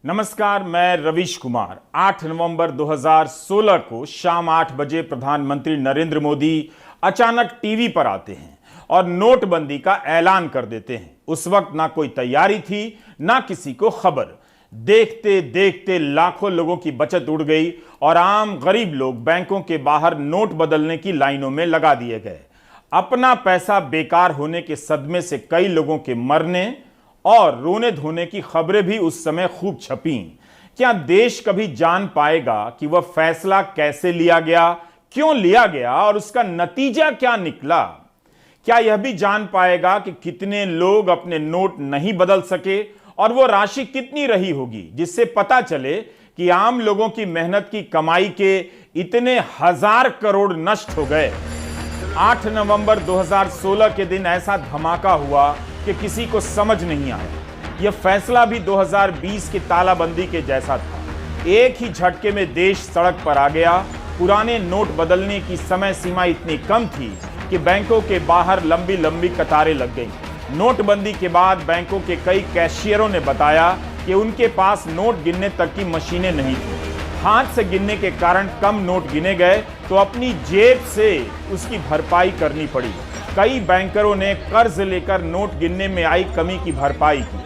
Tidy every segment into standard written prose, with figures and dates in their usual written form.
नमस्कार, मैं रवीश कुमार। 8 नवंबर 2016 को शाम 8 बजे प्रधानमंत्री नरेंद्र मोदी अचानक टीवी पर आते हैं और नोटबंदी का ऐलान कर देते हैं। उस वक्त ना कोई तैयारी थी, ना किसी को खबर। देखते देखते लाखों लोगों की बचत उड़ गई और आम गरीब लोग बैंकों के बाहर नोट बदलने की लाइनों में लगा दिए गए। अपना पैसा बेकार होने के सदमे से कई लोगों के मरने और रोने धोने की खबरें भी उस समय खूब छपी। क्या देश कभी जान पाएगा कि वह फैसला कैसे लिया गया, क्यों लिया गया और उसका नतीजा क्या निकला? क्या यह भी जान पाएगा कि कितने लोग अपने नोट नहीं बदल सके और वो राशि कितनी रही होगी, जिससे पता चले कि आम लोगों की मेहनत की कमाई के इतने हजार करोड़ नष्ट हो गए। 8 नवंबर 2016 के दिन ऐसा धमाका हुआ कि किसी को समझ नहीं आया। यह फैसला भी 2020 की तालाबंदी के जैसा था। एक ही झटके में देश सड़क पर आ गया। पुराने नोट बदलने की समय सीमा इतनी कम थी कि बैंकों के बाहर लंबी लंबी कतारें लग गईं। नोटबंदी के बाद बैंकों के कई कैशियरों ने बताया कि उनके पास नोट गिनने तक की मशीनें नहीं थी। हाथ से गिनने के कारण कम नोट गिने गए तो अपनी जेब से उसकी भरपाई करनी पड़ी। कई बैंकरों ने कर्ज लेकर नोट गिनने में आई कमी की भरपाई की।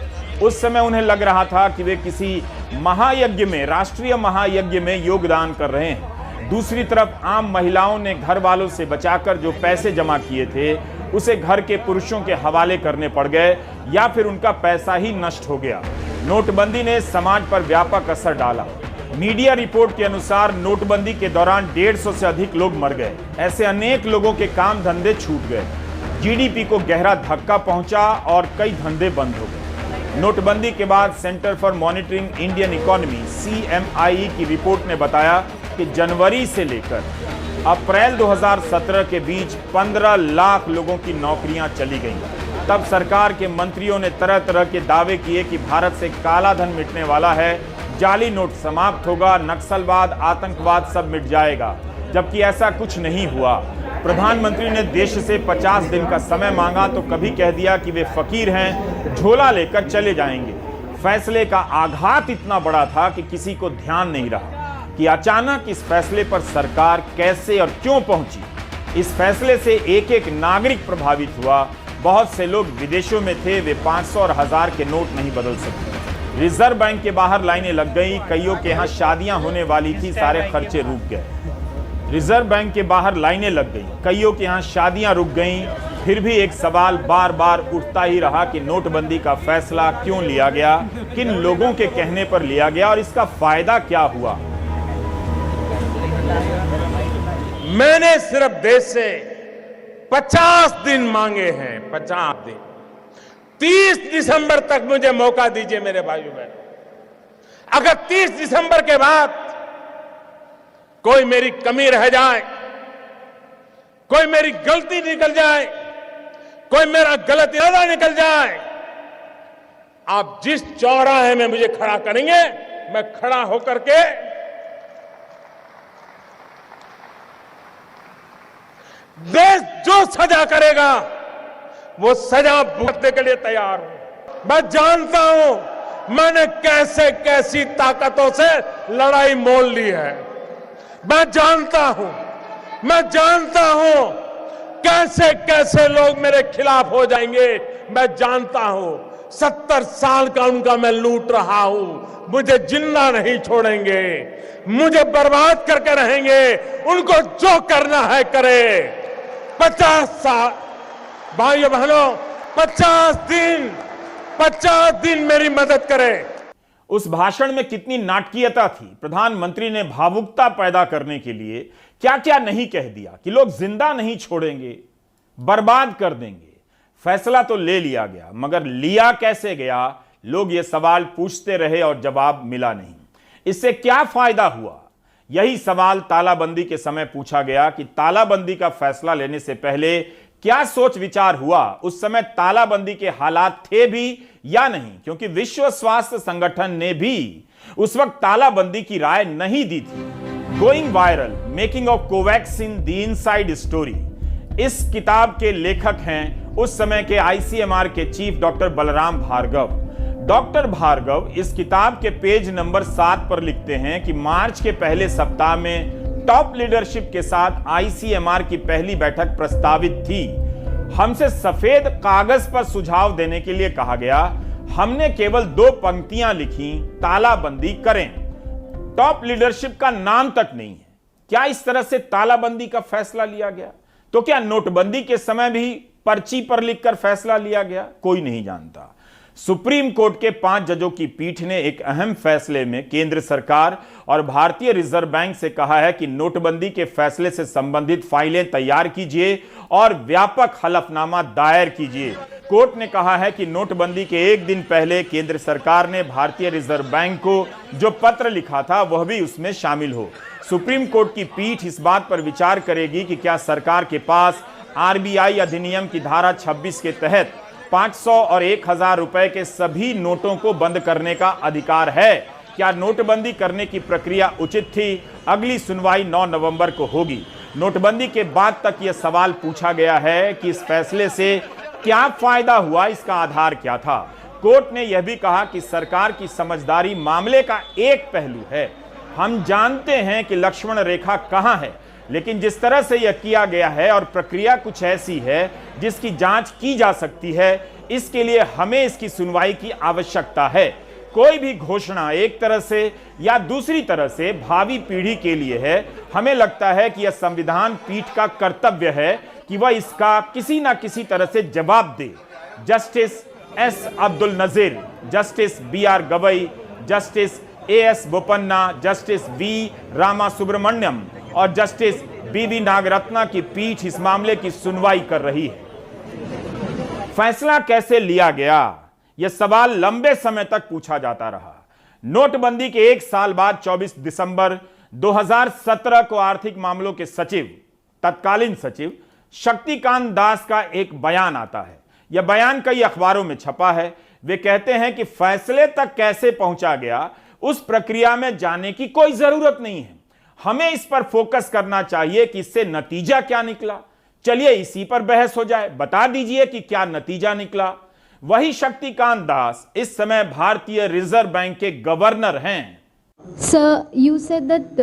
उस समय उन्हें लग रहा था कि वे किसी महायज्ञ में, राष्ट्रीय महायज्ञ में योगदान कर रहे हैं। दूसरी तरफ आम महिलाओं ने घर वालों से बचाकर जो पैसे जमा किए थे उसे घर के पुरुषों के हवाले करने पड़ गए या फिर उनका पैसा ही नष्ट हो गया। नोटबंदी ने समाज पर व्यापक असर डाला। मीडिया रिपोर्ट के अनुसार नोटबंदी के दौरान 150 से अधिक लोग मर गए। ऐसे अनेक लोगों के काम धंधे छूट गए। जीडीपी को गहरा धक्का पहुंचा और कई धंधे बंद हो गए। नोटबंदी के बाद centre for monitoring Indian economy CMI की रिपोर्ट ने बताया कि जनवरी से लेकर अप्रैल 2017 के बीच 15 लाख लोगों की नौकरियां चली गईं। तब सरकार के मंत्रियों ने तरह तरह के दावे किए कि भारत से काला धन मिटने वाला है, जाली नोट समाप्त होगा, नक्सलवाद, आतंकवाद सब मिट जाएगा, जबकि ऐसा कुछ नहीं हुआ। प्रधानमंत्री ने देश से 50 दिन का समय मांगा तो कभी कह दिया कि वे फकीर हैं, झोला लेकर चले जाएंगे। फैसले का आघात इतना बड़ा था कि किसी को ध्यान नहीं रहा कि अचानक इस फैसले पर सरकार कैसे और क्यों पहुंची। इस फैसले से एक एक नागरिक प्रभावित हुआ। बहुत से लोग विदेशों में थे, वे 500 और 1000 के नोट नहीं बदल सकते। रिजर्व बैंक के बाहर लाइनें लग गई। कईयों के यहाँ शादियां होने वाली थी, सारे खर्चे रुक गए। रिजर्व बैंक के बाहर लाइनें लग गई, कईयों के यहाँ शादियां रुक गईं। फिर भी एक सवाल बार बार उठता ही रहा कि नोटबंदी का फैसला क्यों लिया गया, किन लोगों के कहने पर लिया गया और इसका फायदा क्या हुआ। मैंने सिर्फ देश से 50 दिन मांगे हैं, 50 दिन। 30 दिसंबर तक मुझे मौका दीजिए मेरे भाइयों बहनों। अगर 30 दिसंबर के बाद कोई मेरी कमी रह जाए, कोई मेरी गलती निकल जाए, कोई मेरा गलत इरादा निकल जाए, आप जिस चौराहे में मुझे खड़ा करेंगे, मैं खड़ा होकर के देश जो सजा करेगा वो सजा भुगतने के लिए तैयार हूं। मैं जानता हूं मैंने कैसे कैसी ताकतों से लड़ाई मोल ली है। मैं जानता हूं कैसे कैसे लोग मेरे खिलाफ हो जाएंगे। मैं जानता हूं 70 साल का उनका मैं लूट रहा हूं। मुझे जिंदा नहीं छोड़ेंगे, मुझे बर्बाद करके रहेंगे। उनको जो करना है करे। 50 साल भाइयों बहनों, 50 दिन मेरी मदद करें। उस भाषण में कितनी नाटकीयता थी। प्रधानमंत्री ने भावुकता पैदा करने के लिए क्या क्या नहीं कह दिया कि लोग जिंदा नहीं छोड़ेंगे, बर्बाद कर देंगे। फैसला तो ले लिया गया, मगर लिया कैसे गया, लोग ये सवाल पूछते रहे और जवाब मिला नहीं। इससे क्या फायदा हुआ? यही सवाल तालाबंदी के समय पूछा गया कि तालाबंदी का फैसला लेने से पहले क्या सोच विचार हुआ। उस समय तालाबंदी के हालात थे भी या नहीं, क्योंकि विश्व स्वास्थ्य संगठन ने भी उस वक्त तालाबंदी की राय नहीं दी थी। Going viral, making of Covaxin the inside story, इस किताब के लेखक हैं उस समय के ICMR के chief doctor Balram Bhargava. Doctor Bhargava इस किताब के पेज नंबर 7 पर लिखते हैं कि मार्च के पहले सप्ताह में टॉप लीडरशिप के साथ आईसीएमआर की पहली बैठक प्रस्तावित थी। हमसे सफेद कागज पर सुझाव देने के लिए कहा गया। हमने केवल 2 पंक्तियां लिखी, तालाबंदी करें। टॉप लीडरशिप का नाम तक नहीं है। क्या इस तरह से तालाबंदी का फैसला लिया गया? तो क्या नोटबंदी के समय भी पर्ची पर लिखकर फैसला लिया गया? कोई नहीं जानता। सुप्रीम कोर्ट के 5 जजों की पीठ ने एक अहम फैसले में केंद्र सरकार और भारतीय रिजर्व बैंक से कहा है कि नोटबंदी के फैसले से संबंधित फाइलें तैयार कीजिए और व्यापक हलफनामा दायर कीजिए। कोर्ट ने कहा है कि नोटबंदी के एक दिन पहले केंद्र सरकार ने भारतीय रिजर्व बैंक को जो पत्र लिखा था वह भी उसमें शामिल हो। सुप्रीम कोर्ट की पीठ इस बात पर विचार करेगी कि क्या सरकार के पास आरबीआई अधिनियम की धारा 26 के तहत 500 और 1000 रुपए के सभी नोटों को बंद करने का अधिकार है। क्या नोटबंदी करने की प्रक्रिया उचित थी? अगली सुनवाई 9 नवंबर को होगी। नोटबंदी के बाद तक यह सवाल पूछा गया है कि इस फैसले से क्या फायदा हुआ, इसका आधार क्या था। कोर्ट ने यह भी कहा कि सरकार की समझदारी मामले का एक पहलू है। हम जानते हैं कि लक्ष्मण रेखा कहां है, लेकिन जिस तरह से यह किया गया है और प्रक्रिया कुछ ऐसी है जिसकी जांच की जा सकती है, इसके लिए हमें इसकी सुनवाई की आवश्यकता है। कोई भी घोषणा एक तरह से या दूसरी तरह से भावी पीढ़ी के लिए है। हमें लगता है कि यह संविधान पीठ का कर्तव्य है कि वह इसका किसी ना किसी तरह से जवाब दे। Justice S Abdul Nazeer, justice BR Gavai, justice AS Bopanna, justice V Rama Subramanian और जस्टिस BV नागरत्ना की पीठ इस मामले की सुनवाई कर रही है। फैसला कैसे लिया गया, यह सवाल लंबे समय तक पूछा जाता रहा। नोटबंदी के 1 साल बाद 24 दिसंबर 2017 को आर्थिक मामलों के सचिव, तत्कालीन सचिव शक्तिकांत दास का एक बयान आता है। यह बयान कई अखबारों में छपा है। वे कहते हैं कि फैसले तक कैसे पहुंचा गया, उस प्रक्रिया में जाने की कोई जरूरत नहीं है। हमें इस पर फोकस करना चाहिए कि इससे नतीजा क्या निकला। चलिए इसी पर बहस हो जाए। बता दीजिए कि क्या नतीजा निकला। वही शक्तिकांत दास इस समय भारतीय रिजर्व बैंक के गवर्नर हैं। Sir, you said that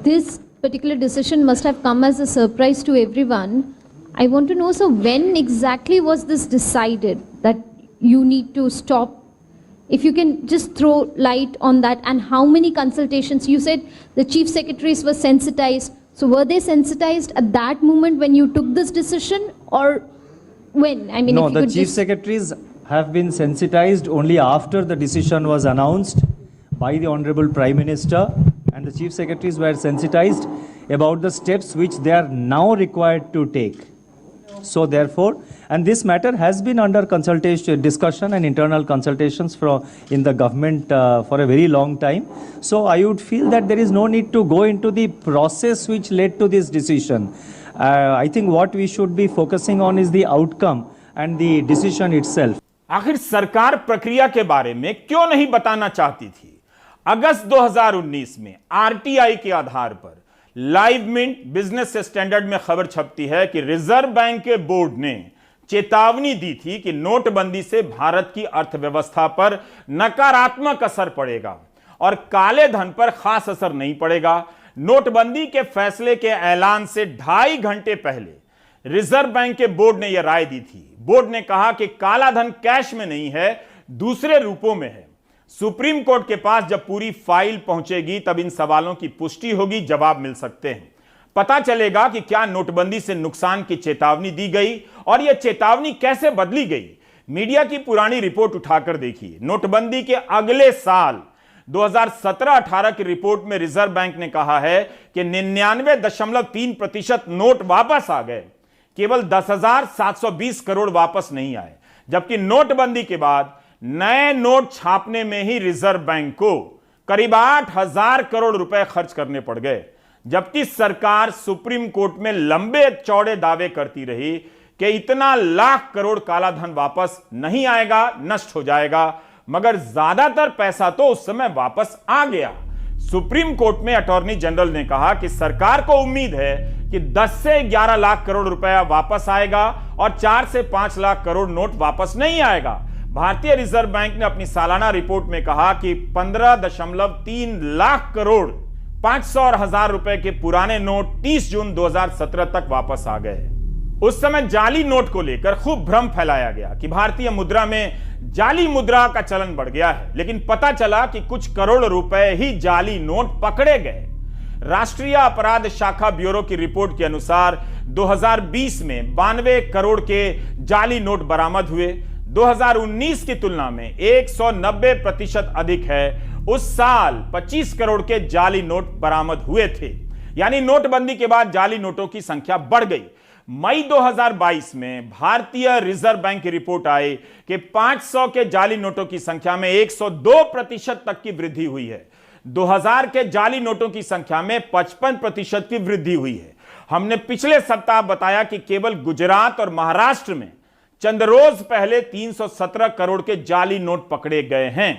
this particular decision must have come as a surprise to everyone. I want to know, sir, when exactly was this decided that you need to stop? If you can just throw light on that, and how many consultations? You said the chief secretaries were sensitized. So were they sensitized at that moment when you took this decision, or when? I mean, No, if you the could chief just... secretaries have been sensitized only after the decision was announced by the Honorable Prime Minister, and the chief secretaries were sensitized about the steps which they are now required to take. So therefore, and this matter has been under consultation, discussion and internal consultations in the government for a very long time. So I would feel that there is no need to go into the process which led to this decision. I think what we should be focusing on is the outcome and the decision itself. आखिर सरकार प्रक्रिया के बारे में क्यों नहीं बताना चाहती थी? अगस्त 2019 में आरटीआई के आधार पर लाइव मिंट बिजनेस स्टैंडर्ड में खबर छपती है कि रिजर्व बैंक के बोर्ड ने चेतावनी दी थी कि नोटबंदी से भारत की अर्थव्यवस्था पर नकारात्मक असर पड़ेगा और काले धन पर खास असर नहीं पड़ेगा। नोटबंदी के फैसले के ऐलान से 2.5 घंटे पहले रिजर्व बैंक के बोर्ड ने यह राय दी थी। बोर्ड ने कहा कि काला धन कैश में नहीं है, दूसरे रूपों में है। सुप्रीम कोर्ट के पास जब पूरी फाइल पहुंचेगी तब इन सवालों की पुष्टि होगी, जवाब मिल सकते हैं। पता चलेगा कि क्या नोटबंदी से नुकसान की चेतावनी दी गई और यह चेतावनी कैसे बदली गई। मीडिया की पुरानी रिपोर्ट उठाकर देखिए। नोटबंदी के अगले साल 2017-18 की रिपोर्ट में रिजर्व बैंक ने कहा है कि 99.3% नोट वापस आ गए, केवल 10,720 करोड़ वापस नहीं आए। जबकि नोटबंदी के बाद नए नोट छापने में ही रिजर्व बैंक को करीब 8,000 करोड़ रुपए खर्च करने पड़ गए। जबकि सरकार सुप्रीम कोर्ट में लंबे चौड़े दावे करती रही कि इतना लाख करोड़ काला धन वापस नहीं आएगा, नष्ट हो जाएगा, मगर ज्यादातर पैसा तो उस समय वापस आ गया। सुप्रीम कोर्ट में अटॉर्नी जनरल ने कहा कि सरकार को उम्मीद है कि 10 से 11 लाख करोड़ रुपया वापस आएगा और 4 से 5 लाख करोड़ नोट वापस नहीं आएगा। भारतीय रिजर्व बैंक ने अपनी सालाना रिपोर्ट में कहा कि 15.3 लाख करोड़ 500 और 1000 रुपए के पुराने नोट 30 जून 2017 तक वापस आ गए। उस समय जाली नोट को लेकर खूब भ्रम फैलाया गया कि भारतीय मुद्रा में जाली मुद्रा का चलन बढ़ गया है, लेकिन पता चला कि कुछ करोड़ रुपए ही जाली नोट पकड़े गए। राष्ट्रीय अपराध शाखा ब्यूरो की रिपोर्ट के अनुसार 2020 में 92 करोड़ के जाली नोट बरामद हुए। 2019 की तुलना में 190% अधिक है। उस साल 25 करोड़ के जाली नोट बरामद हुए थे, यानी नोटबंदी के बाद जाली नोटों की संख्या बढ़ गई। मई 2022 में भारतीय रिजर्व बैंक की रिपोर्ट आई कि 500 के जाली नोटों की संख्या में 102% तक की वृद्धि हुई है। 2000 के जाली नोटों की संख्या में 55% की वृद्धि हुई है। हमने पिछले सप्ताह बताया कि केवल गुजरात और महाराष्ट्र में चंद रोज पहले 317 करोड़ के जाली नोट पकड़े गए हैं।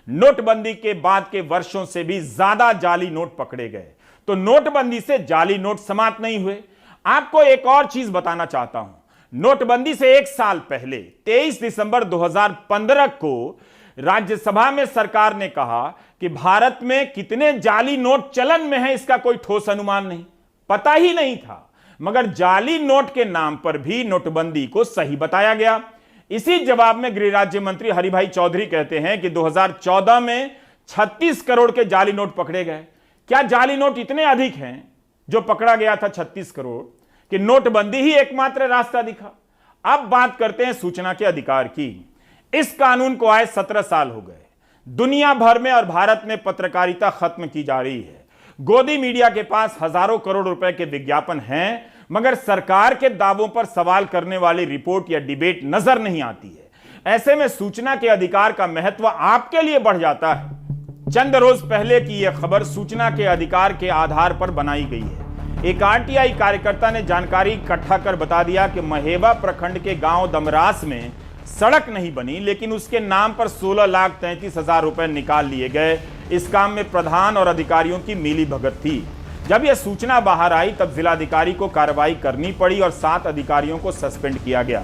नोटबंदी के बाद के वर्षों से भी ज्यादा जाली नोट पकड़े गए। तो नोटबंदी से जाली नोट समाप्त नहीं हुए। आपको एक और चीज बताना चाहता हूं। नोटबंदी से एक साल पहले 23 दिसंबर 2015 को राज्यसभा में सरकार ने कहा कि भारत में कितने जाली नोट चलन में हैं इसका कोई ठोस अनुमान नहीं, पता ही नहीं था। मगर जाली नोट के नाम पर भी नोटबंदी को सही बताया गया। इसी जवाब में गृह राज्य मंत्री हरिभाई चौधरी कहते हैं कि 2014 में 36 करोड़ के जाली नोट पकड़े गए। क्या जाली नोट इतने अधिक हैं जो पकड़ा गया था 36 करोड़ कि नोटबंदी ही एकमात्र रास्ता दिखा? अब बात करते हैं सूचना के अधिकार की। इस कानून को आए 17 साल हो गए। दुनिया भर में और भारत में पत्रकारिता खत्म की जा रही है। गोदी मीडिया के पास हजारों करोड़ रुपए के विज्ञापन हैं, मगर सरकार के दावों पर सवाल करने वाली रिपोर्ट या डिबेट नजर नहीं आती है। ऐसे में सूचना के अधिकार का महत्व आपके लिए बढ़ जाता है। चंद रोज पहले की यह खबर सूचना के अधिकार के आधार पर बनाई गई है। एक आरटीआई कार्यकर्ता ने जानकारी इकट्ठा कर बता दिया कि महेवा प्रखंड के गांव दमरास में सड़क नहीं बनी, लेकिन उसके नाम पर 16,33,000 रुपए निकाल लिए गए। इस काम में प्रधान और अधिकारियों की मिलीभगत थी। जब यह सूचना बाहर आई तब जिलाधिकारी को कार्रवाई करनी पड़ी और 7 अधिकारियों को सस्पेंड किया गया।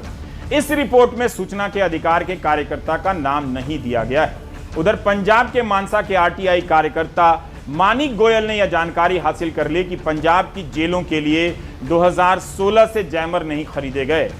इस रिपोर्ट में सूचना के अधिकार के कार्यकर्ता का नाम नहीं दिया गया है। उधर पंजाब के मानसा के आरटीआई कार्यकर्ता मानिक गोयल ने यह जानकारी हासिल कर ली कि पंजाब की जेलों के लिए 2016 से जैमर नहीं खरीदे गए।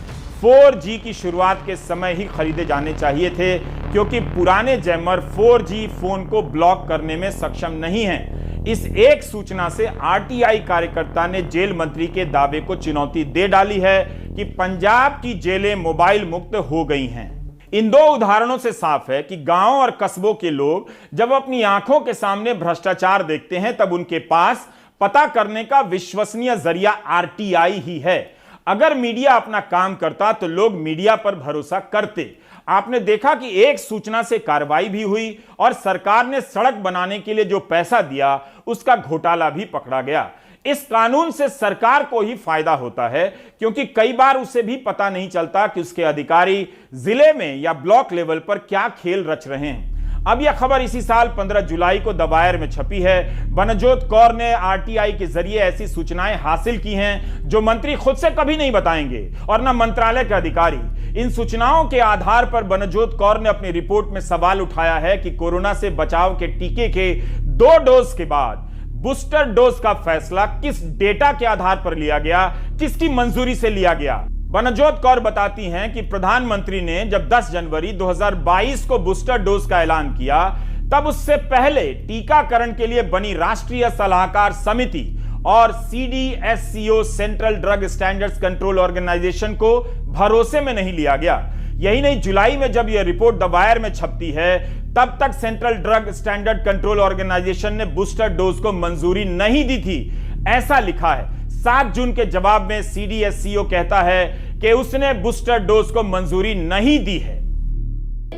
4G की शुरुआत के समय ही खरीदे जाने चाहिए थे, क्योंकि पुराने जैमर 4G फोन को ब्लॉक करने में सक्षम नहीं हैं। इस एक सूचना से आरटीआई कार्यकर्ता ने जेल मंत्री के दावे को चुनौती दे डाली है कि पंजाब की जेलें मोबाइल मुक्त हो गई हैं। इन दो उदाहरणों से साफ है कि गांव और कस्बों के लोग जब अपनी आंखों के सामने भ्रष्टाचार देखते हैं तब उनके पास पता करने का विश्वसनीय जरिया आरटीआई ही है। अगर मीडिया अपना काम करता तो लोग मीडिया पर भरोसा करते। आपने देखा कि एक सूचना से कार्रवाई भी हुई और सरकार ने सड़क बनाने के लिए जो पैसा दिया उसका घोटाला भी पकड़ा गया। इस कानून से सरकार को ही फायदा होता है, क्योंकि कई बार उसे भी पता नहीं चलता कि उसके अधिकारी जिले में या ब्लॉक लेवल पर क्या खेल रच रहे हैं। अब यह खबर इसी साल 15 जुलाई को द वायर में छपी है। बनजोत कौर ने आरटीआई के जरिए ऐसी सूचनाएं हासिल की हैं जो मंत्री खुद से कभी नहीं बताएंगे और न मंत्रालय के अधिकारी। इन सूचनाओं के आधार पर बनजोत कौर ने अपनी रिपोर्ट में सवाल उठाया है कि कोरोना से बचाव के टीके के 2 डोज के बाद बूस्टर डोज का फैसला किस डेटा के आधार पर लिया गया, किसकी मंजूरी से लिया गया। बनजोत कौर बताती हैं कि प्रधानमंत्री ने जब 10 जनवरी 2022 को बूस्टर डोज का ऐलान किया, तब उससे पहले टीकाकरण के लिए बनी राष्ट्रीय सलाहकार समिति और CDSCO central drug standards control organisation को भरोसे में नहीं लिया गया। यही नहीं, जुलाई में जब यह रिपोर्ट द वायर में छपती है तब तक central drug standard control organisation ने बूस्टर डोज को मंजूरी नहीं दी थी, ऐसा लिखा है। 7 जून के जवाब में CDSCO कहता है कि उसने बूस्टर डोज को मंजूरी नहीं दी है।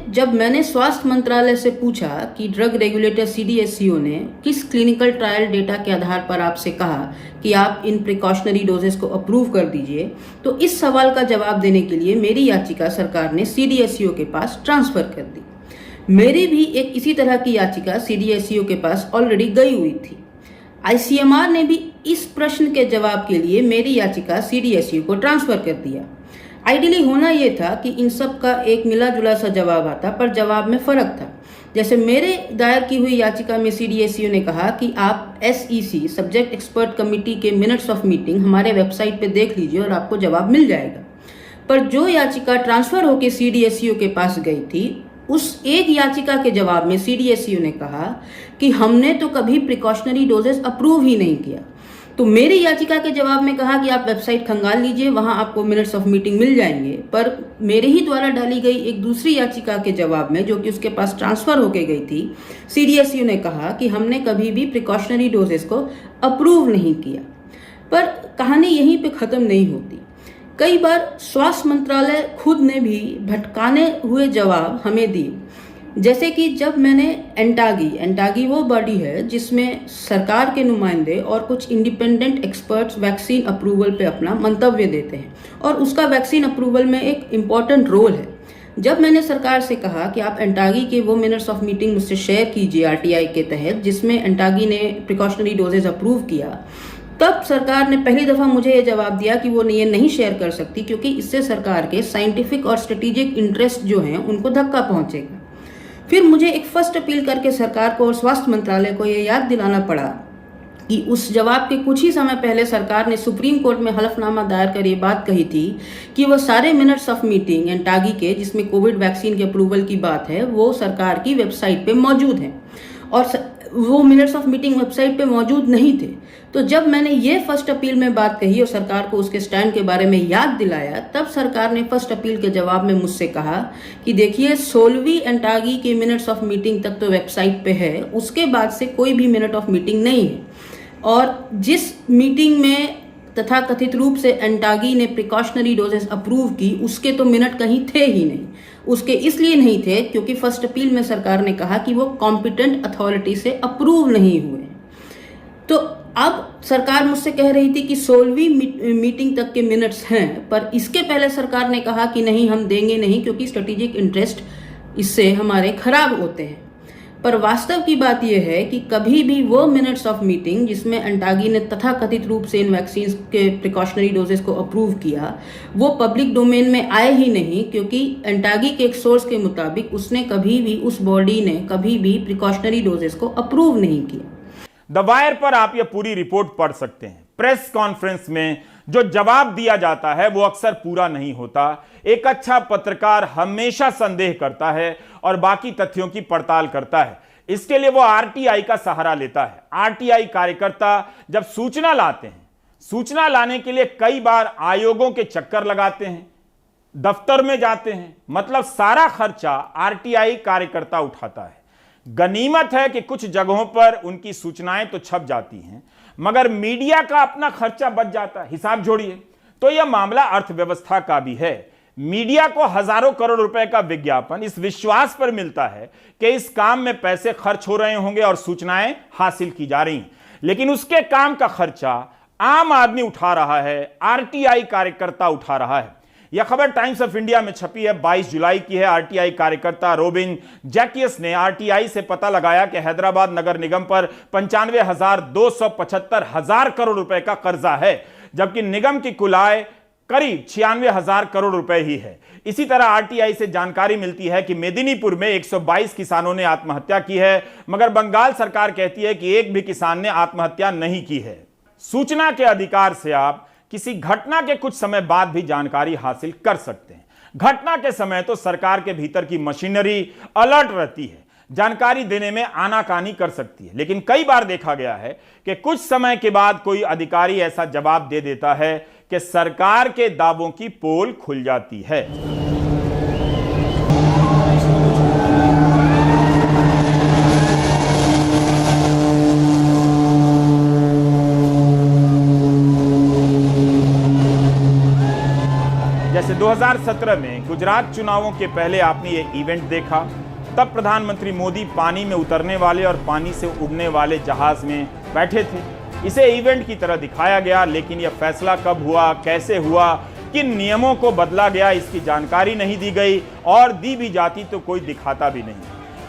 जब मैंने स्वास्थ्य मंत्रालय से पूछा कि ड्रग रेगुलेटर CDSCO ने किस क्लिनिकल ट्रायल डेटा के आधार पर आपसे कहा कि आप इन प्रिकॉशनरी डोजेस को अप्रूव कर दीजिए, तो इस सवाल का जवाब देने के लिए मेरी याचिका सरकार ने CDSCO के पास ट्रांसफर कर दी। मेरी भी एक इसी तरह की याचिका CDSCO के पास ऑलरेडी गई हुई थी। ICMR ने भी इस प्रश्न के जवाब के लिए मेरी याचिका CDSCO को ट्रांसफर कर दिया। आइडियली होना ये था कि इन सब का एक मिला जुला सा जवाब आता, पर जवाब में फ़र्क था। जैसे मेरे दायर की हुई याचिका में CDSCO ने कहा कि आप SEC सब्जेक्ट एक्सपर्ट कमेटी के मिनट्स ऑफ मीटिंग हमारे वेबसाइट पे देख लीजिए और आपको जवाब मिल जाएगा। पर जो याचिका ट्रांसफ़र होकर CDSCO के पास गई थी, उस एक याचिका के जवाब में CDSCO ने कहा कि हमने तो कभी प्रिकॉशनरी डोजेस अप्रूव ही नहीं किया। तो मेरी याचिका के जवाब में कहा कि आप वेबसाइट खंगाल लीजिए, वहां आपको मिनट्स ऑफ मीटिंग मिल जाएंगे। पर मेरे ही द्वारा डाली गई एक दूसरी याचिका के जवाब में, जो कि उसके पास ट्रांसफ़र होके गई थी, CDSCO ने कहा कि हमने कभी भी प्रिकॉशनरी डोजेस को अप्रूव नहीं किया। पर कहानी यहीं पे ख़त्म नहीं होती। कई बार स्वास्थ्य मंत्रालय खुद ने भी भटकाने हुए जवाब हमें दिए। जैसे कि जब मैंने एंटागी वो बॉडी है जिसमें सरकार के नुमाइंदे और कुछ इंडिपेंडेंट एक्सपर्ट्स वैक्सीन अप्रूवल पे अपना मंतव्य देते हैं, और उसका वैक्सीन अप्रूवल में एक इम्पॉर्टेंट रोल है। जब मैंने सरकार से कहा कि आप एंटागी के वो मिनट्स ऑफ मीटिंग मुझसे शेयर कीजिए RTI के तहत जिसमें एंटागी ने प्रिकॉशनरी डोजेज अप्रूव किया, तब सरकार ने पहली दफ़ा मुझे ये जवाब दिया कि वो ये नहीं शेयर कर सकती, क्योंकि इससे सरकार के साइंटिफिक और स्ट्रेटेजिक इंटरेस्ट जो हैं उनको धक्का पहुंचेगा। फिर मुझे एक फर्स्ट अपील करके सरकार को और स्वास्थ्य मंत्रालय को ये याद दिलाना पड़ा कि उस जवाब के कुछ ही समय पहले सरकार ने सुप्रीम कोर्ट में हलफनामा दायर कर ये बात कही थी कि वो सारे मिनट्स ऑफ मीटिंग एंटागी के, जिसमें कोविड वैक्सीन के अप्रूवल की बात है, वो सरकार की वेबसाइट पे मौजूद हैं, और वो मिनट्स ऑफ मीटिंग वेबसाइट पे मौजूद नहीं थे। तो जब मैंने ये फर्स्ट अपील में बात कही और सरकार को उसके स्टैंड के बारे में याद दिलाया, तब सरकार ने फर्स्ट अपील के जवाब में मुझसे कहा कि देखिए 16वीं एंटागी के मिनट्स ऑफ मीटिंग तक तो वेबसाइट पे है, उसके बाद से कोई भी मिनट ऑफ मीटिंग नहीं है, और जिस मीटिंग में तथा कथित रूप से एंटागी ने प्रिकॉशनरी डोजेस अप्रूव की, उसके तो मिनट कहीं थे ही नहीं। उसके इसलिए नहीं थे क्योंकि फर्स्ट अपील में सरकार ने कहा कि वो कॉम्पिटेंट अथॉरिटी से अप्रूव नहीं हुए। तो अब सरकार मुझसे कह रही थी कि 16वीं मीटिंग तक के मिनट्स हैं, पर इसके पहले सरकार ने कहा कि नहीं, हम देंगे नहीं, क्योंकि स्ट्रेटेजिक इंटरेस्ट इससे हमारे खराब होते हैं। पर वास्तव की बात यह है कि कभी भी वो मिनट्स ऑफ मीटिंग जिसमें एंटागी ने तथाकथित रूप से इन वैक्सीन के प्रिकॉशनरी डोजेस को अप्रूव किया, वो पब्लिक डोमेन में आए ही नहीं, क्योंकि एंटागी के एक सोर्स के मुताबिक उसने कभी भी, उस बॉडी ने कभी भी प्रिकॉशनरी डोजेस को अप्रूव नहीं किया। द वायर पर आप ये पूरी रिपोर्ट पढ़ सकते हैं। प्रेस कॉन्फ्रेंस में जो जवाब दिया जाता है वो अक्सर पूरा नहीं होता। एक अच्छा पत्रकार हमेशा संदेह करता है और बाकी तथ्यों की पड़ताल करता है। इसके लिए वो RTI का सहारा लेता है। RTI कार्यकर्ता जब सूचना लाते हैं, सूचना लाने के लिए कई बार आयोगों के चक्कर लगाते हैं, दफ्तर में जाते हैं, मतलब सारा खर्चा RTI कार्यकर्ता उठाता है। गनीमत है कि कुछ जगहों पर उनकी सूचनाएं तो छप जाती हैं, मगर मीडिया का अपना खर्चा बच जाता है। हिसाब जोड़िए तो यह मामला अर्थव्यवस्था का भी है। मीडिया को हजारों करोड़ रुपए का विज्ञापन इस विश्वास पर मिलता है कि इस काम में पैसे खर्च हो रहे होंगे और सूचनाएं हासिल की जा रही, लेकिन उसके काम का खर्चा आम आदमी उठा रहा है, RTI कार्यकर्ता उठा रहा है। यह खबर टाइम्स ऑफ इंडिया में छपी है, 22 जुलाई की है। RTI कार्यकर्ता रोबिन जैकियस ने RTI से पता लगाया कि हैदराबाद नगर निगम पर 95,275 करोड़ रुपए का कर्जा है, जबकि निगम की कुल आय करीब 96,000 करोड़ रुपए ही है। इसी तरह RTI से जानकारी मिलती है कि मेदिनीपुर में 122 किसानों ने आत्महत्या की है, मगर बंगाल सरकार कहती है कि एक भी किसान ने आत्महत्या नहीं की है। सूचना के अधिकार से आप किसी घटना के कुछ समय बाद भी जानकारी हासिल कर सकते हैं। घटना के समय तो सरकार के भीतर की मशीनरी अलर्ट रहती है, जानकारी देने में आनाकानी कर सकती है, लेकिन कई बार देखा गया है कि कुछ समय के बाद कोई अधिकारी ऐसा जवाब दे देता है कि सरकार के दावों की पोल खुल जाती है। जैसे 2017 में गुजरात चुनावों के पहले आपने ये इवेंट देखा, तब प्रधानमंत्री मोदी पानी में उतरने वाले और पानी से उड़ने वाले जहाज में बैठे थे। इसे इवेंट की तरह दिखाया गया, लेकिन यह फैसला कब हुआ, कैसे हुआ, किन नियमों को बदला गया, इसकी जानकारी नहीं दी गई, और दी भी जाती तो कोई दिखाता भी नहीं।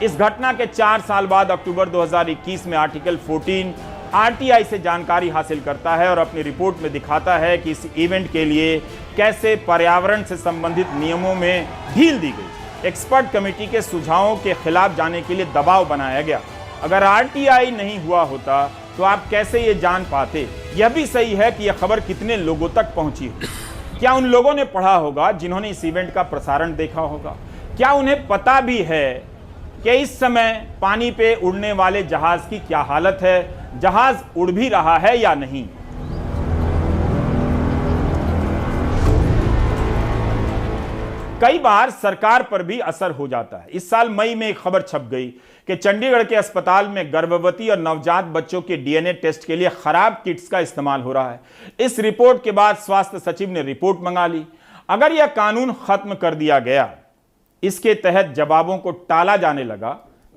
इस घटना के 4 साल बाद अक्टूबर 2021 में आर्टिकल 14 RTI से जानकारी हासिल करता है और अपनी रिपोर्ट में दिखाता है कि इस इवेंट के लिए कैसे पर्यावरण से संबंधित नियमों में ढील दी गई, एक्सपर्ट कमेटी के सुझावों के खिलाफ जाने के लिए दबाव बनाया गया। अगर आरटीआई नहीं हुआ होता तो आप कैसे ये जान पाते? यह भी सही है कि यह खबर कितने लोगों तक पहुंची होगी। क्या उन लोगों ने पढ़ा होगा जिन्होंने इस इवेंट का प्रसारण देखा होगा? क्या उन्हें पता भी है कि इस समय पानी पे उड़ने वाले जहाज की क्या हालत है, जहाज उड़ भी रहा है या नहीं? कई बार सरकार पर भी असर हो जाता है। इस साल मई में एक खबर छप गई कि चंडीगढ़ के अस्पताल में गर्भवती और नवजात बच्चों के डीएनए टेस्ट के लिए खराब किट्स का इस्तेमाल हो रहा है। इस रिपोर्ट के बाद स्वास्थ्य सचिव ने रिपोर्ट मंगा ली। अगर यह कानून खत्म कर दिया गया, इसके तहत जवाबों को टाला जाने लगा,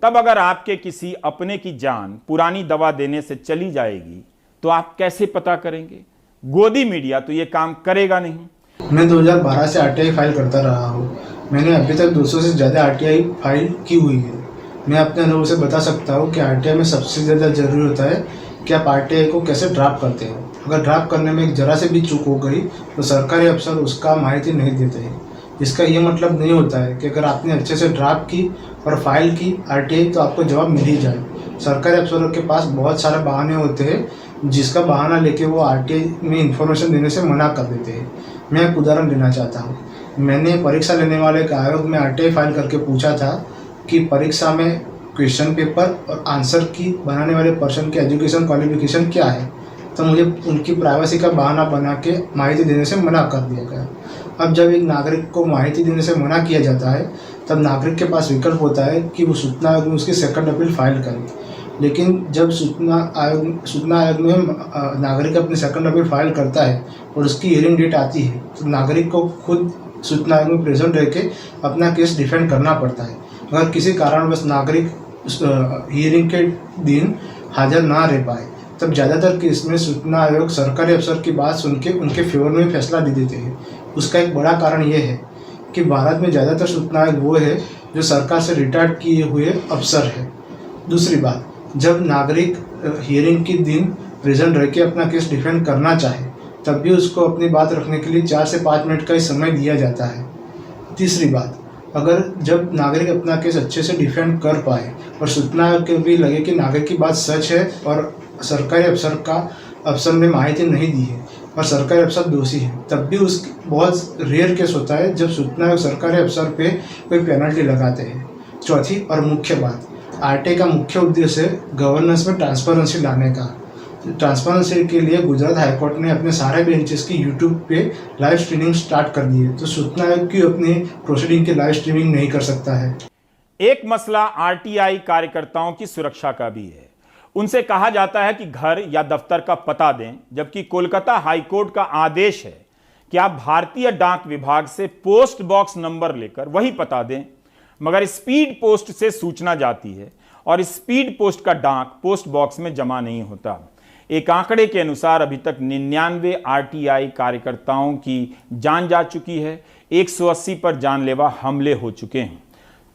तब अगर आपके किसी अपने की जान पुरानी दवा देने से चली जाएगी तो आप कैसे पता करेंगे? गोदी मीडिया तो यह काम करेगा नहीं। मैं 2012 से आरटीआई फाइल करता रहा हूँ। मैंने अभी तक 200 से ज़्यादा आरटीआई फाइल की हुई है। मैं अपने अनुभव से बता सकता हूँ कि आरटीआई में सबसे ज़्यादा ज़रूरी होता है कि आप आरटीआई को कैसे ड्राफ्ट करते हो। अगर ड्राफ्ट करने में एक जरा से भी चूक हो गई तो सरकारी अफसर उसका माहिती नहीं देते हैं। इसका ये मतलब नहीं होता है कि अगर आपने अच्छे से ड्राफ्ट की और फाइल की आरटीआई तो आपको जवाब मिल ही जाए। सरकारी अफसरों के पास बहुत सारे बहाने होते हैं जिसका बहाना लेके वो आरटीआई में इंफॉर्मेशन देने से मना कर देते हैं। मैं एक उदाहरण देना चाहता हूँ। मैंने परीक्षा लेने वाले के आयोग में आरटीआई फाइल करके पूछा था कि परीक्षा में क्वेश्चन पेपर और आंसर की बनाने वाले पर्सन के एजुकेशन क्वालिफिकेशन क्या है, तो मुझे उनकी प्राइवेसी का बहाना बना के माहिती देने से मना कर दिया गया। अब जब एक नागरिक को माहिती देने से मना किया जाता है तब नागरिक के पास विकल्प होता है कि वो सूचना आयोग में उसकी सेकंड अपील फाइल करे। लेकिन जब सूचना आयोग में नागरिक अपनी सेकंड अपील फाइल करता है और उसकी हियरिंग डेट आती है तो नागरिक को खुद सूचना आयोग में प्रेजेंट रह के अपना केस डिफेंड करना पड़ता है। अगर किसी कारणवश नागरिक हियरिंग के दिन हाजिर ना रह पाए तब ज़्यादातर केस में सूचना आयोग सरकारी अफसर की बात सुन के उनके फेवर में फैसला दे देते हैं। उसका एक बड़ा कारण ये है कि भारत में ज़्यादातर सूचना आयोग वो है जो सरकार से रिटायर्ड किए हुए अफसर है। दूसरी बात, जब नागरिक हियरिंग के दिन प्रेजेंट रह के अपना केस डिफेंड करना चाहे तब भी उसको अपनी बात रखने के लिए 4 से 5 मिनट का ही समय दिया जाता है। तीसरी बात, अगर जब नागरिक अपना केस अच्छे से डिफेंड कर पाए और सूचना आयोग को भी लगे कि नागरिक की बात सच है और सरकारी अफसर ने माहिती नहीं दी है और सरकारी अफसर दोषी है, तब भी उस बहुत रेयर केस होता है जब सूचना आयोग सरकारी अफसर पे कोई पेनल्टी लगाते हैं। चौथी और मुख्य बात, आरटीआई का मुख्य उद्देश्य है गवर्नेंस में ट्रांसपेरेंसी लाने का। ट्रांसपेरेंसी के लिए गुजरात हाईकोर्ट ने अपने सारे बेंचेस की यूट्यूब पे लाइव स्ट्रीमिंग स्टार्ट कर दी है, तो सूचना आयोग की अपनी प्रोसीडिंग की लाइव स्ट्रीमिंग नहीं कर सकता है। एक मसला आरटीआई कार्यकर्ताओं की सुरक्षा का भी है। उनसे कहा जाता है कि घर या दफ्तर का पता दें, जबकि कोलकाता हाईकोर्ट का आदेश है कि आप भारतीय डाक विभाग से पोस्ट बॉक्स नंबर लेकर वही पता दें। मगर स्पीड पोस्ट से सूचना जाती है और स्पीड पोस्ट का डाक पोस्ट बॉक्स में जमा नहीं होता। एक आंकड़े के अनुसार अभी तक 99 आरटीआई कार्यकर्ताओं की जान जा चुकी है, 180 पर जानलेवा हमले हो चुके हैं।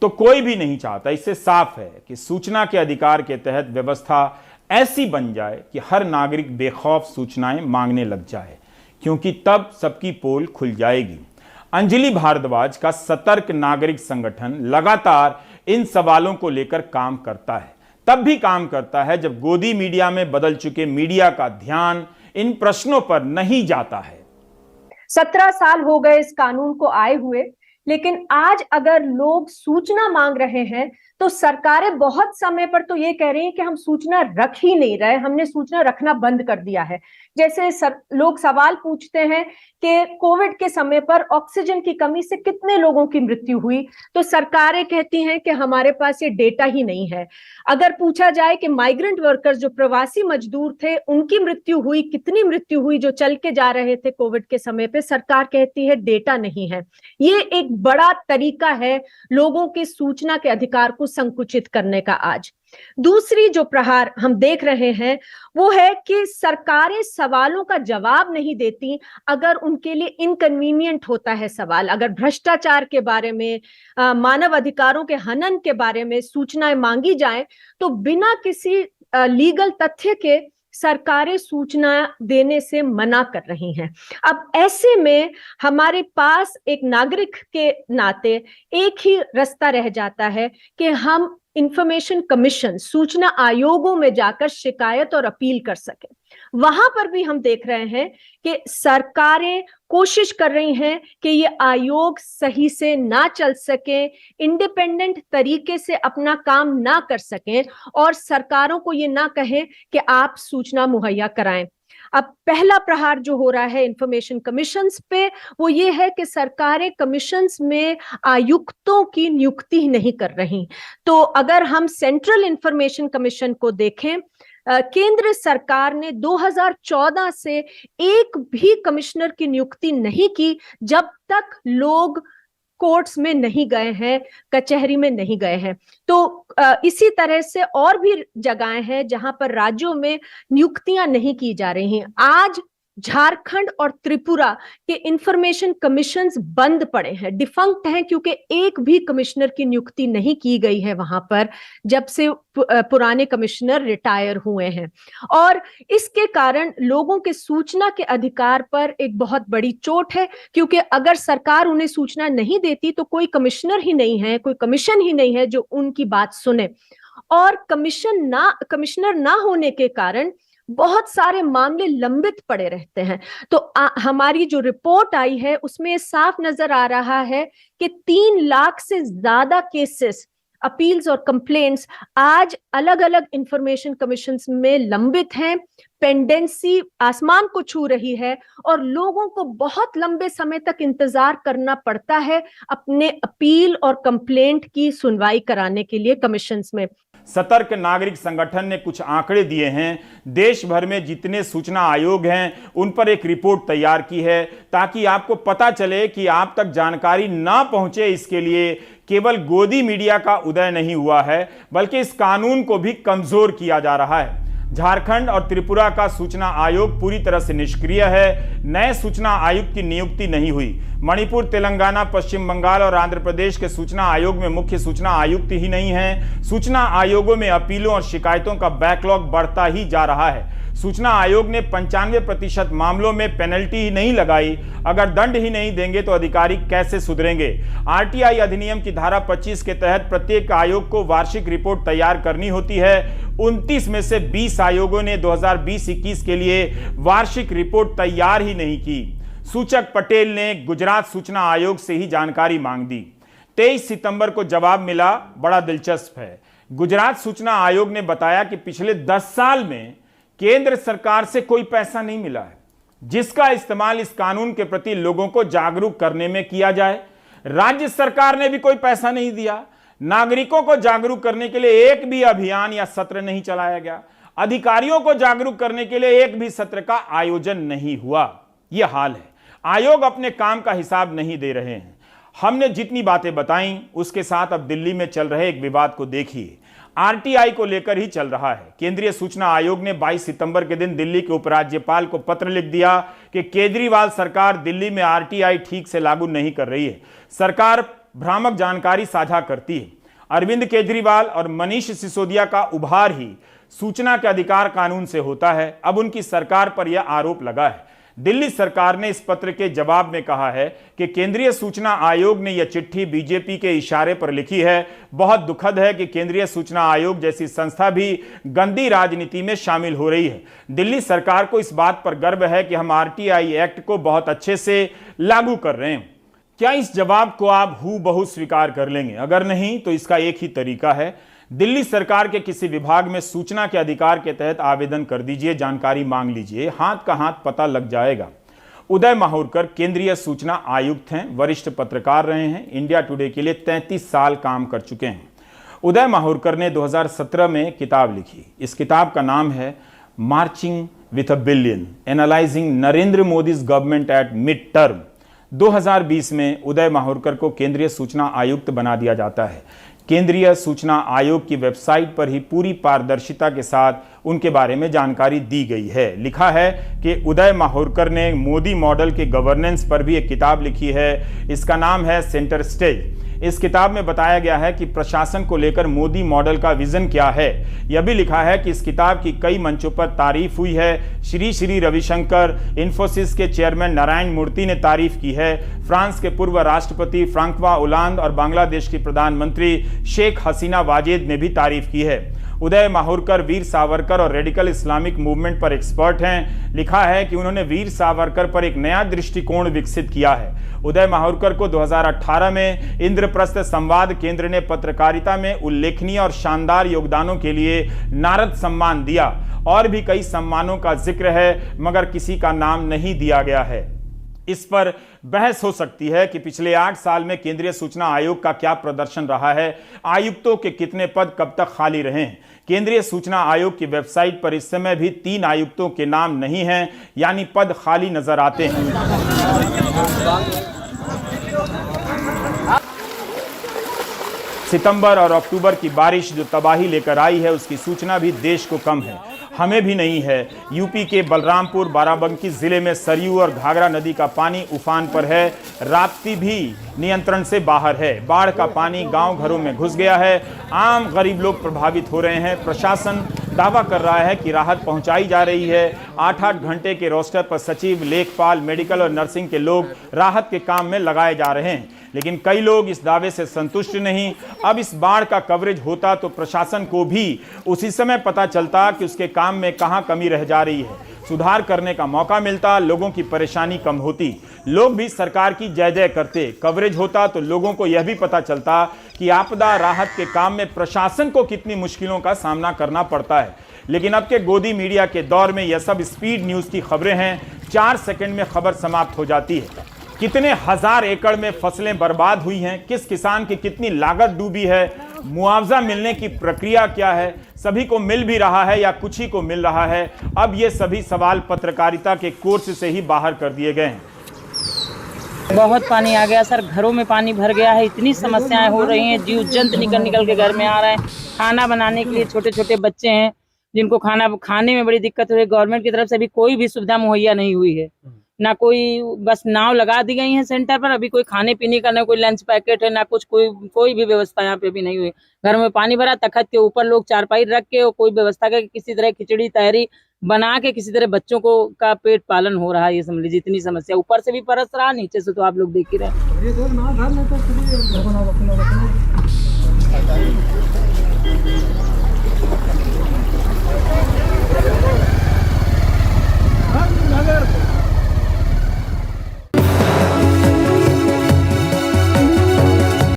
तो कोई भी नहीं चाहता, इससे साफ है कि सूचना के अधिकार के तहत व्यवस्था ऐसी बन जाए कि हर नागरिक बेखौफ सूचनाएं मांगने लग जाए, क्योंकि तब सबकी पोल खुल जाएगी। अंजलि भारद्वाज का सतर्क नागरिक संगठन लगातार इन सवालों को लेकर काम करता है, तब भी काम करता है जब गोदी मीडिया में बदल चुके मीडिया का ध्यान इन प्रश्नों पर नहीं जाता है। 17 साल हो गए इस कानून को आए हुए, लेकिन आज अगर लोग सूचना मांग रहे हैं तो सरकारें बहुत समय पर तो ये कह रही हैं कि हम सूचना रख ही नहीं रहे, हमने सूचना रखना बंद कर दिया है। जैसे लोग सवाल पूछते हैं कि कोविड के समय पर ऑक्सीजन की कमी से कितने लोगों की मृत्यु हुई, तो सरकारें कहती हैं कि हमारे पास ये डेटा ही नहीं है। अगर पूछा जाए कि माइग्रेंट वर्कर्स जो प्रवासी मजदूर थे उनकी मृत्यु हुई, कितनी मृत्यु हुई जो चल के जा रहे थे कोविड के समय पे, सरकार कहती है डेटा नहीं है। ये एक बड़ा तरीका है लोगों के सूचना के अधिकार को संकुचित करने का। आज दूसरी जो प्रहार हम देख रहे हैं वो है कि सरकारें सवालों का जवाब नहीं देती अगर उनके लिए इनकन्वीनियंट होता है सवाल। अगर भ्रष्टाचार के बारे में, मानव अधिकारों के हनन के बारे में सूचनाएं मांगी जाएं तो बिना किसी लीगल तथ्य के सरकारें सूचना देने से मना कर रही हैं। अब ऐसे में हमारे पास एक नागरिक के नाते एक ही रास्ता रह जाता है कि हम इंफॉर्मेशन कमीशन, सूचना आयोगों में जाकर शिकायत और अपील कर सकें। वहां पर भी हम देख रहे हैं कि सरकारें कोशिश कर रही हैं कि ये आयोग सही से ना चल सके, इंडिपेंडेंट तरीके से अपना काम ना कर सकें और सरकारों को ये ना कहें कि आप सूचना मुहैया कराएं। अब पहला प्रहार जो हो रहा है इंफॉर्मेशन कमीशंस पे, वो ये है कि सरकारें कमीशंस में आयुक्तों की नियुक्ति नहीं कर रही। तो अगर हम सेंट्रल इंफॉर्मेशन कमीशन को देखें, केंद्र सरकार ने 2014 से एक भी कमिश्नर की नियुक्ति नहीं की जब तक लोग कोर्ट्स में नहीं गए हैं, कचहरी में नहीं गए हैं। तो इसी तरह से और भी जगहें हैं जहां पर राज्यों में नियुक्तियां नहीं की जा रही हैं। आज झारखंड और त्रिपुरा के इंफॉर्मेशन कमीशंस बंद पड़े हैं, डिफंक्ट हैं, क्योंकि एक भी कमिश्नर की नियुक्ति नहीं की गई है वहां पर जब से पुराने कमिश्नर रिटायर हुए हैं। और इसके कारण लोगों के सूचना के अधिकार पर एक बहुत बड़ी चोट है, क्योंकि अगर सरकार उन्हें सूचना नहीं देती तो कोई कमिश्नर ही नहीं है, कोई कमीशन ही नहीं है जो उनकी बात सुने। और कमिश्नर ना होने के कारण बहुत सारे मामले लंबित पड़े रहते हैं। तो हमारी जो रिपोर्ट आई है उसमें साफ नजर आ रहा है कि 3 लाख से ज्यादा केसेस, अपील्स और कंप्लेंट्स आज अलग अलग इंफॉर्मेशन कमीशंस में लंबित हैं। पेंडेंसी आसमान को छू रही है और लोगों को बहुत लंबे समय तक इंतजार करना पड़ता है अपने अपील और कंप्लेंट की सुनवाई कराने के लिए कमीशंस में। सतर्क नागरिक संगठन ने कुछ आंकड़े दिए हैं। देश भर में जितने सूचना आयोग हैं उन पर एक रिपोर्ट तैयार की है ताकि आपको पता चले कि आप तक जानकारी ना पहुंचे। इसके लिए केवल गोदी मीडिया का उदय नहीं हुआ है बल्कि इस कानून को भी कमजोर किया जा रहा है। झारखंड और त्रिपुरा का सूचना आयोग पूरी तरह से निष्क्रिय है। नए सूचना आयुक्त की नियुक्ति नहीं हुई। मणिपुर, तेलंगाना, पश्चिम बंगाल और आंध्र प्रदेश के सूचना आयोग में मुख्य सूचना आयुक्त ही नहीं है। सूचना आयोगों में अपीलों और शिकायतों का बैकलॉग बढ़ता ही जा रहा है। सूचना आयोग ने 95% मामलों में पेनल्टी ही नहीं लगाई। अगर दंड ही नहीं देंगे तो अधिकारी कैसे सुधरेंगे? आरटीआई अधिनियम की धारा 25 के तहत प्रत्येक आयोग को वार्षिक रिपोर्ट तैयार करनी होती है। 29 में से 20 आयोगों ने 2020-21 के लिए वार्षिक रिपोर्ट तैयार ही नहीं की। सूचक पटेल ने गुजरात सूचना आयोग से ही जानकारी मांग दी। 23 सितंबर को जवाब मिला, बड़ा दिलचस्प है। गुजरात सूचना आयोग ने बताया कि पिछले 10 साल में केंद्र सरकार से कोई पैसा नहीं मिला है जिसका इस्तेमाल इस कानून के प्रति लोगों को जागरूक करने में किया जाए। राज्य सरकार ने भी कोई पैसा नहीं दिया। नागरिकों को जागरूक करने के लिए एक भी अभियान या सत्र नहीं चलाया गया। अधिकारियों को जागरूक करने के लिए एक भी सत्र का आयोजन नहीं हुआ। यह हाल है। आयोग अपने काम का हिसाब नहीं दे रहे हैं। हमने जितनी बातें बताई उसके साथ अब दिल्ली में चल रहे एक विवाद को देखिए। आरटीआई को लेकर ही चल रहा है। केंद्रीय सूचना आयोग ने 22 सितंबर के दिन दिल्ली के उपराज्यपाल को पत्र लिख दिया कि केजरीवाल सरकार दिल्ली में आरटीआई ठीक से लागू नहीं कर रही है। सरकार भ्रामक जानकारी साझा करती है। अरविंद केजरीवाल और मनीष सिसोदिया का उभार ही सूचना के अधिकार कानून से होता है। अब उनकी सरकार पर यह आरोप लगा है। दिल्ली सरकार ने इस पत्र के जवाब में कहा है कि केंद्रीय सूचना आयोग ने यह चिट्ठी बीजेपी के इशारे पर लिखी है। बहुत दुखद है कि केंद्रीय सूचना आयोग जैसी संस्था भी गंदी राजनीति में शामिल हो रही है। दिल्ली सरकार को इस बात पर गर्व है कि हम आरटीआई एक्ट को बहुत अच्छे से लागू कर रहे हैं। क्या इस जवाब को आप हूबहू स्वीकार कर लेंगे? अगर नहीं तो इसका एक ही तरीका है, दिल्ली सरकार के किसी विभाग में सूचना के अधिकार के तहत आवेदन कर दीजिए, जानकारी मांग लीजिए, हाथ का हाथ पता लग जाएगा। उदय माहुरकर केंद्रीय सूचना आयुक्त हैं, वरिष्ठ पत्रकार रहे हैं, इंडिया टुडे के लिए 33 साल काम कर चुके हैं। उदय माहुरकर ने 2017 में किताब लिखी। इस किताब का नाम है marching with a billion, analysing Narendra Modi's government at mid term. 2020 में उदय माहुरकर को केंद्रीय सूचना आयुक्त बना दिया जाता है। केंद्रीय सूचना आयोग की वेबसाइट पर ही पूरी पारदर्शिता के साथ उनके बारे में जानकारी दी गई है। लिखा है कि उदय माहुरकर ने मोदी मॉडल के गवर्नेंस पर भी एक किताब लिखी है। इसका नाम है सेंटर स्टेज। इस किताब में बताया गया है कि प्रशासन को लेकर मोदी मॉडल का विजन क्या है। यह भी लिखा है कि इस किताब की कई मंचों पर तारीफ हुई है। श्री रविशंकर, इन्फोसिस के चेयरमैन नारायण मूर्ति ने तारीफ की है। फ्रांस के पूर्व राष्ट्रपति फ्रांकवा ओलांद और बांग्लादेश की प्रधानमंत्री शेख हसीना वाजेद ने भी तारीफ की है। उदय माहुरकर वीर सावरकर और रेडिकल इस्लामिक मूवमेंट पर एक्सपर्ट हैं। लिखा है कि उन्होंने वीर सावरकर पर एक नया दृष्टिकोण विकसित किया है। उदय माहुरकर को 2018 में इंद्रप्रस्थ संवाद केंद्र ने पत्रकारिता में उल्लेखनीय और शानदार योगदानों के लिए नारद सम्मान दिया। और भी कई सम्मानों का जिक्र है, मगर किसी का नाम नहीं दिया गया है। इस पर बहस हो सकती है कि पिछले 8 साल में केंद्रीय सूचना आयोग का क्या प्रदर्शन रहा है, आयुक्तों के कितने पद कब तक खाली रहे हैं। केंद्रीय सूचना आयोग की वेबसाइट पर इस समय भी 3 आयुक्तों के नाम नहीं हैं, यानी पद खाली नजर आते हैं। सितंबर और अक्टूबर की बारिश जो तबाही लेकर आई है, उसकी सूचना भी देश को कम है, हमें भी नहीं है। यूपी के बलरामपुर बाराबंकी जिले में सरयू और घाघरा नदी का पानी उफान पर है। राप्ती भी नियंत्रण से बाहर है। बाढ़ का पानी गांव घरों में घुस गया है। आम गरीब लोग प्रभावित हो रहे हैं। प्रशासन दावा कर रहा है कि राहत पहुंचाई जा रही है। 8-8 घंटे के रोस्टर पर सचिव, लेखपाल, मेडिकल और नर्सिंग के लोग राहत के काम में लगाए जा रहे हैं, लेकिन कई लोग इस दावे से संतुष्ट नहीं। अब इस बाढ़ का कवरेज होता तो प्रशासन को भी उसी समय पता चलता कि उसके काम में कहां कमी रह जा रही है, सुधार करने का मौका मिलता, लोगों की परेशानी कम होती, लोग भी सरकार की जय जय करते। कवरेज होता तो लोगों को यह भी पता चलता कि आपदा राहत के काम में प्रशासन को कितनी मुश्किलों का सामना करना पड़ता है। लेकिन अब के गोदी मीडिया के दौर में यह सब स्पीड न्यूज की खबरें हैं। 4 सेकंड में खबर समाप्त हो जाती है। कितने हजार एकड़ में फसलें बर्बाद हुई हैं, किस किसान की कितनी लागत डूबी है, मुआवजा मिलने की प्रक्रिया क्या है, सभी को मिल भी रहा है या कुछ ही को मिल रहा है। अब ये सभी सवाल पत्रकारिता के कोर्स से ही बाहर कर दिए गए हैं। बहुत पानी आ गया सर, घरों में पानी भर गया है, इतनी समस्याएं हो रही हैं, जीव जंतु निकल के घर में आ रहे हैं। खाना बनाने के लिए छोटे छोटे बच्चे हैं जिनको खाने में बड़ी दिक्कत हो रही है। गवर्नमेंट की तरफ से अभी कोई भी सुविधा मुहैया नहीं हुई है, ना कोई, बस नाव लगा दी गई है सेंटर पर, अभी कोई खाने पीने का, ना कोई लंच पैकेट है, ना कुछ, कोई भी व्यवस्था यहाँ पे भी नहीं हुई। घर में पानी भरा, तख्त के ऊपर लोग चारपाई रख के और कोई व्यवस्था के किसी तरह खिचड़ी तहरी बना के किसी तरह बच्चों को का पेट पालन हो रहा है। ये समझ लीजिए इतनी समस्या, ऊपर से भी परस रहा, नीचे से तो आप लोग देख ही रहे हैं।